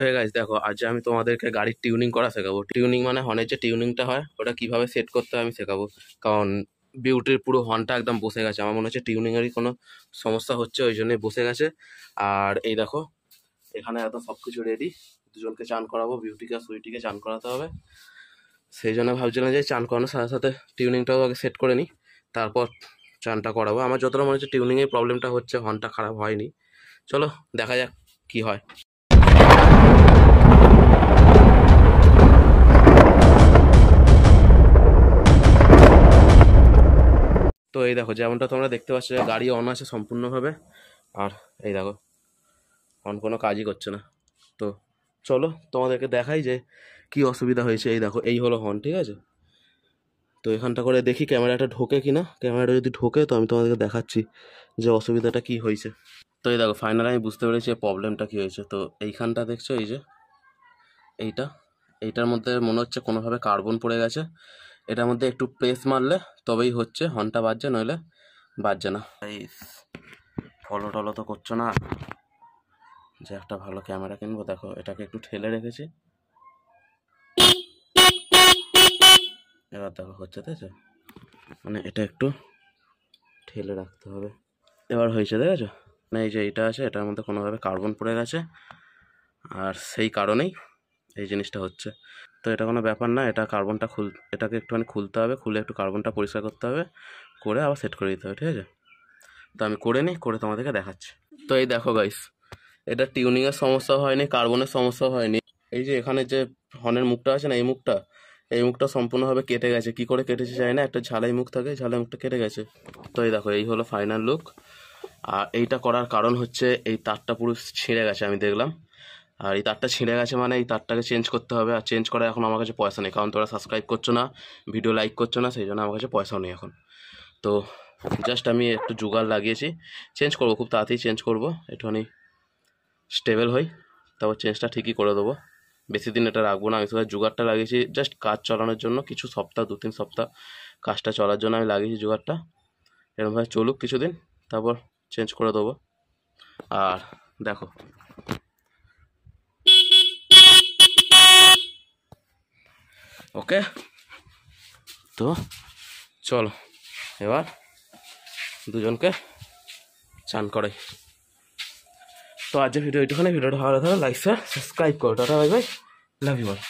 হয়ে গেছে। দেখো আজ আমি তোমাদেরকে গাড়ির টিউনিং করা শেখাবো। টিউনিং মানে হর্নের যে টিউনিংটা হয় ওটা কিভাবে সেট করতে হয় আমি শেখাবো। কারণ বিউটির পুরো হর্নটা একদম বসে গেছে, আমার মনে হচ্ছে টিউনিংয়েরই কোনো সমস্যা হচ্ছে, ওই জন্যই বসে গেছে। আর এই দেখো এখানে এত সব কিছু রেডি, দুজনকে চান করাবো, বিউটিকে আর সুইটিকে চান করাতে হবে। সেই জন্য ভাবছিলাম যে চান করানোর সাথে সাথে টিউনিংটাও আগে সেট করে নিই, তারপর চানটা করাবো। আমার যতটা মনে হচ্ছে টিউনিংয়ের প্রবলেমটা হচ্ছে, হর্নটা খারাপ হয়নি। চলো দেখা যাক কি হয়। তো এই দেখো যেমনটা তোমরা দেখতে পাচ্ছ, গাড়ি অন আছে সম্পূর্ণভাবে, আর এই দেখো অন কোনো কাজই করছে না। তো চলো তোমাদেরকে দেখাই যে কি অসুবিধা হয়েছে। এই দেখো এই হলো হর্ন, ঠিক আছে? তো এখানটা করে দেখি ক্যামেরাটা ঢোকে কি না। ক্যামেরাটা যদি ঢোকে তো আমি তোমাদেরকে দেখাচ্ছি যে অসুবিধাটা কি হয়েছে। তো এই দেখো ফাইনালি আমি বুঝতে পেরেছি প্রবলেমটা কি হয়েছে। তো এইখানটা দেখছো, এই যে এইটা, এইটার মধ্যে মনে হচ্ছে কোনোভাবে কার্বন পড়ে গেছে। এটার মধ্যে একটু প্রেস মারলে তবেই হচ্ছে হর্নটা বাজছে, নইলে বাজছে না। এই ফলো টলো তো করছো না, যে একটা ভালো ক্যামেরা কিনবো। দেখো এটাকে একটু ঠেলে রেখেছি, এবার দেখো হচ্ছে, দেখেছো? মানে এটা একটু ঠেলে রাখতে হবে, এবার হয়েছে, দেখেছো? মানে এই যে এইটা আছে, এটার মধ্যে কোনোভাবে কার্বন পড়ে গেছে, আর সেই কারণেই এই জিনিসটা হচ্ছে। তো এটা কোনো ব্যাপার না, এটা কার্বনটা এটাকে একটুখানি খুলতে হবে, খুলে একটু কার্বনটা পরিষ্কার করতে হবে, করে আবার সেট করে দিতে হবে, ঠিক আছে? তো আমি করে নিই, করে তোমাদেরকে দেখাচ্ছি। তো এই দেখো গাইস, এটা টিউনিংয়ের সমস্যা হয়নি, কার্বনের সমস্যা হয়নি। এই যে এখানে যে হর্নের মুখটা আছে না, এই মুখটা সম্পূর্ণভাবে কেটে গেছে। কি করে কেটেছে জানি না, একটা ঝালাই মুখ থাকে, ঝালাই মুখটা কেটে গেছে। তো এই দেখো এই হলো ফাইনাল লুক। আর এইটা করার কারণ হচ্ছে এই তারটা পুরো ছিঁড়ে গেছে, আমি দেখলাম। আর এই তারটা ছিঁড়ে গেছে মানে এই তারটাকে চেঞ্জ করতে হবে, আর চেঞ্জ করা এখন আমার কাছে পয়সা নেই, কারণ তোরা সাবস্ক্রাইব করছো না, ভিডিও লাইক করছো না, সেই জন্য আমার কাছে পয়সাও নেই এখন। তো জাস্ট আমি একটু জোগাড় লাগিয়েছি, চেঞ্জ করবো, খুব তাড়াতাড়ি চেঞ্জ করবো, একটুখানি স্টেবল হই, তারপর চেঞ্জটা ঠিকই করে দেবো। বেশি দিন এটা রাখবো না, আমি শুধু জোগাড়টা লাগিয়েছি জাস্ট কাজ চালানোর জন্য, কিছু সপ্তাহ 2-3 সপ্তাহ কাজটা চলার জন্য আমি লাগিয়েছি জোগাড়টা। এরকমভাবে চলুক কিছুদিন, তারপর চেঞ্জ করে দেবো। আর দেখো ওকে, তো চলো এবার দুজনকে চান করাই। তো আজকের ভিডিও এইটুখানে, ভিডিওটা ভালো লাগলে লাইক শেয়ার সাবস্ক্রাইব করো। টাটা bye bye, love you all.